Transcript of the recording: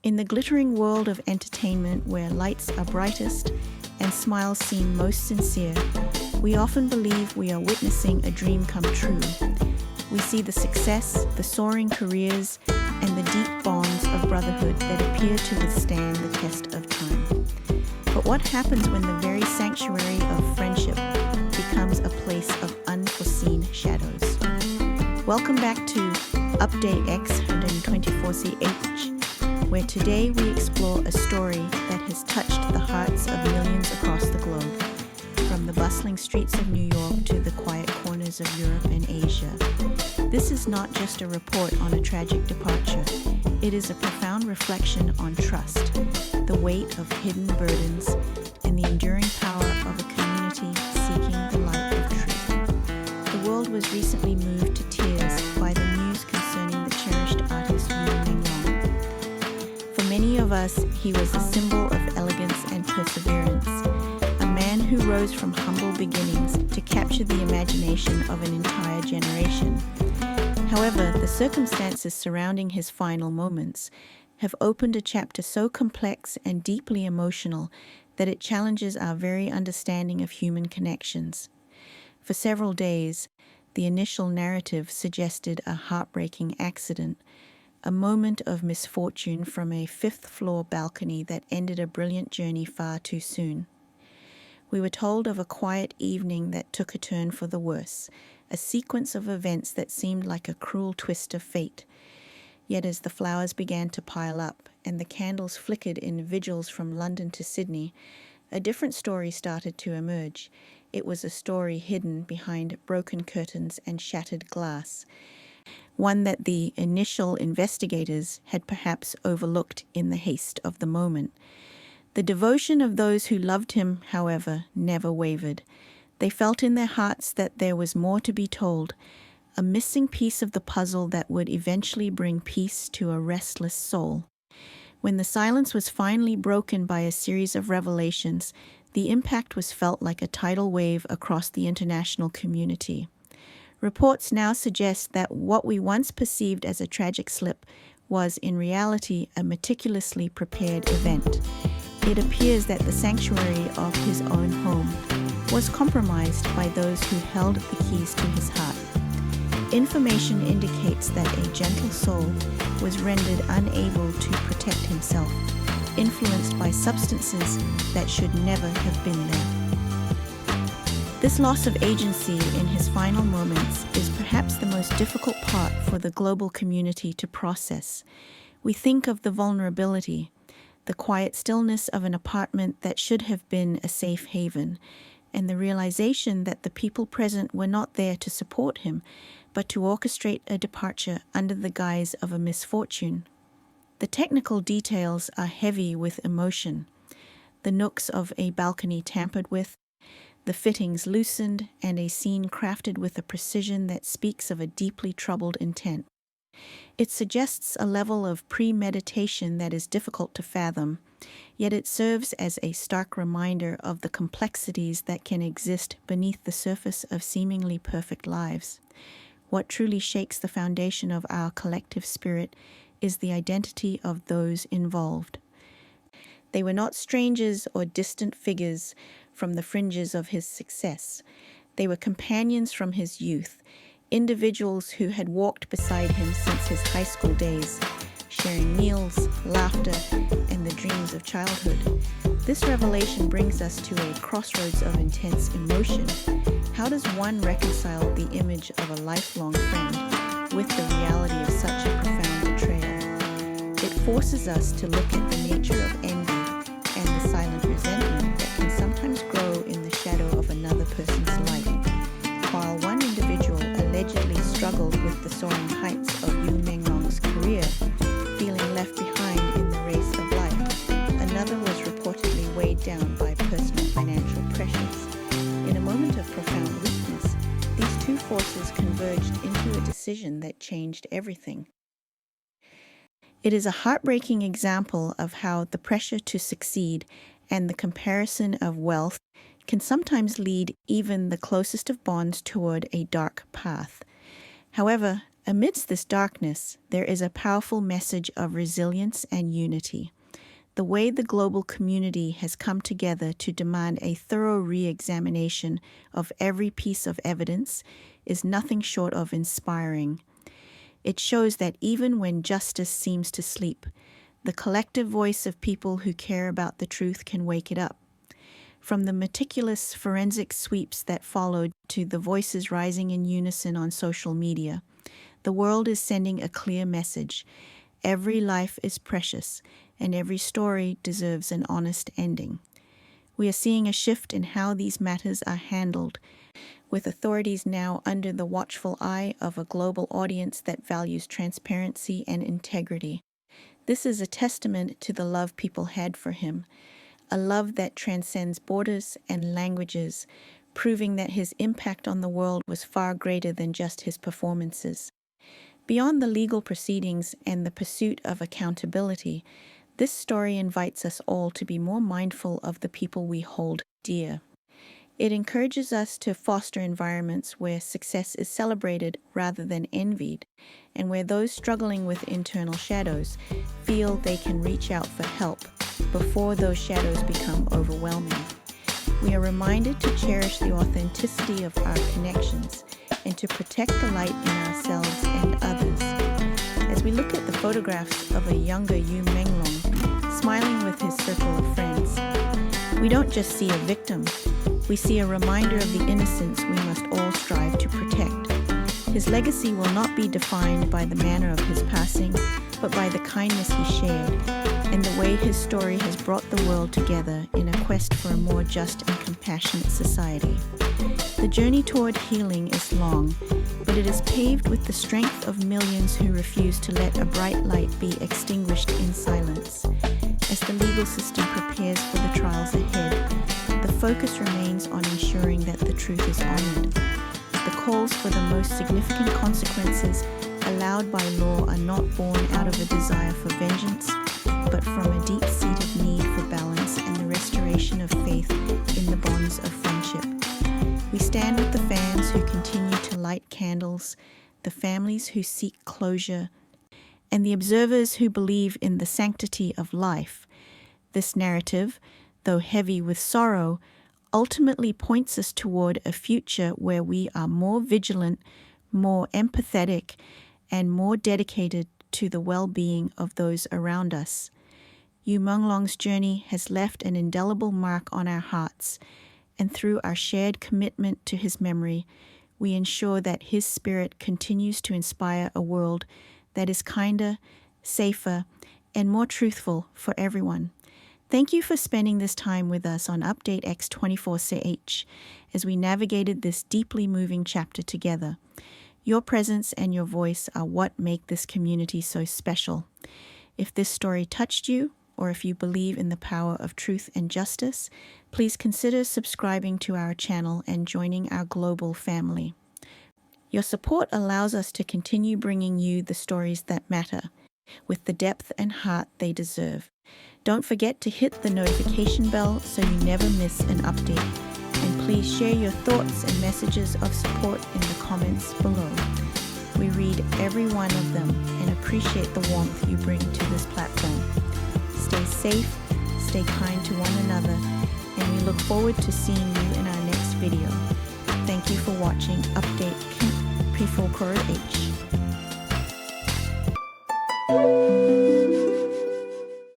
In the glittering world of entertainment where lights are brightest and smiles seem most sincere, we often believe we are witnessing a dream come true. We see the success, the soaring careers, and the deep bonds of brotherhood that appear to withstand the test of time. But what happens when the very sanctuary of friendship becomes a place of unforeseen shadows? Welcome back to Update X 124CH, where today we explore a story that has touched the hearts of millions across the globe, from the bustling streets of New York to the quiet corners of Europe and Asia. This is not just a report on a tragic departure. It is a profound reflection on trust, the weight of hidden burdens, and the enduring power of a community seeking the light of truth. The world was recently moved to tears by the news concerning the cherished artist Menglong. For many of us, he was a symbol of elegance and perseverance, a man who rose from humble beginnings to capture the imagination of an entire generation. However, the circumstances surrounding his final moments have opened a chapter so complex and deeply emotional that it challenges our very understanding of human connections. For several days, the initial narrative suggested a heartbreaking accident, a moment of misfortune from a fifth-floor balcony that ended a brilliant journey far too soon. We were told of a quiet evening that took a turn for the worse, a sequence of events that seemed like a cruel twist of fate. Yet as the flowers began to pile up and the candles flickered in vigils from London to Sydney, a different story started to emerge. It was a story hidden behind broken curtains and shattered glass, one that the initial investigators had perhaps overlooked in the haste of the moment. The devotion of those who loved him, however, never wavered. They felt in their hearts that there was more to be told, a missing piece of the puzzle that would eventually bring peace to a restless soul. When the silence was finally broken by a series of revelations, the impact was felt like a tidal wave across the international community. Reports now suggest that what we once perceived as a tragic slip was in reality a meticulously prepared event. It appears that the sanctuary of his own home was compromised by those who held the keys to his heart. Information indicates that a gentle soul was rendered unable to protect himself, influenced by substances that should never have been there. This loss of agency in his final moments is perhaps the most difficult part for the global community to process. We think of the vulnerability, the quiet stillness of an apartment that should have been a safe haven, and the realization that the people present were not there to support him, but to orchestrate a departure under the guise of a misfortune. The technical details are heavy with emotion. The nooks of a balcony tampered with, the fittings loosened, and a scene crafted with a precision that speaks of a deeply troubled intent. It suggests a level of premeditation that is difficult to fathom, yet it serves as a stark reminder of the complexities that can exist beneath the surface of seemingly perfect lives. What truly shakes the foundation of our collective spirit is the identity of those involved. They were not strangers or distant figures from the fringes of his success. They were companions from his youth, individuals who had walked beside him since his high school days, sharing meals, laughter, and the dreams of childhood. This revelation brings us to a crossroads of intense emotion. How does one reconcile the image of a lifelong friend with the reality of such a profound betrayal? It forces us to look at the nature of envy and the silent resentment that can sometimes grow in the shadow of another person's life. While one individual allegedly struggled with the soaring heights of Yu Menglong's career, feeling left behind in the race of life, another was reportedly weighed down by personal financial pressures. In a moment of profound weakness, these two forces converged into a decision that changed everything. It is a heartbreaking example of how the pressure to succeed and the comparison of wealth can sometimes lead even the closest of bonds toward a dark path. However, Amidst this darkness, there is a powerful message of resilience and unity. The way the global community has come together to demand a thorough re-examination of every piece of evidence is nothing short of inspiring. It shows that even when justice seems to sleep, the collective voice of people who care about the truth can wake it up. From the meticulous forensic sweeps that followed to the voices rising in unison on social media, the world is sending a clear message. Every life is precious, and every story deserves an honest ending. We are seeing a shift in how these matters are handled, with authorities now under the watchful eye of a global audience that values transparency and integrity. This is a testament to the love people had for him, a love that transcends borders and languages, proving that his impact on the world was far greater than just his performances. Beyond the legal proceedings and the pursuit of accountability, this story invites us all to be more mindful of the people we hold dear. It encourages us to foster environments where success is celebrated rather than envied, and where those struggling with internal shadows feel they can reach out for help before those shadows become overwhelming. We are reminded to cherish the authenticity of our connections and to protect the light in ourselves and others. As we look at the photographs of a younger Menglong smiling with his circle of friends, we don't just see a victim, we see a reminder of the innocence we must all strive to protect. His legacy will not be defined by the manner of his passing, but by the kindness he shared, and the way his story has brought the world together in a quest for a more just and compassionate society. The journey toward healing is long, but it is paved with the strength of millions who refuse to let a bright light be extinguished in silence. As the legal system prepares for the trials ahead, the focus remains on ensuring that the truth is honored. The calls for the most significant consequences allowed by law are not born out of a desire for vengeance, but from a deep-seated need for balance and the restoration of faith in the bonds of friendship. We stand with the fans who continue to light candles, the families who seek closure, and the observers who believe in the sanctity of life. This narrative, though heavy with sorrow, ultimately points us toward a future where we are more vigilant, more empathetic, and more dedicated to the well-being of those around us. Yu Menglong's journey has left an indelible mark on our hearts, and through our shared commitment to his memory, we ensure that his spirit continues to inspire a world that is kinder, safer, and more truthful for everyone. Thank you for spending this time with us on Update X24CH as we navigated this deeply moving chapter together. Your presence and your voice are what make this community so special. If this story touched you, or if you believe in the power of truth and justice, please consider subscribing to our channel and joining our global family. Your support allows us to continue bringing you the stories that matter, with the depth and heart they deserve. Don't forget to hit the notification bell so you never miss an update. And please share your thoughts and messages of support in the comments below. We read every one of them and appreciate the warmth you bring to this platform. Stay safe, stay kind to one another, and we look forward to seeing you in our next video. Thank you for watching Update P4H.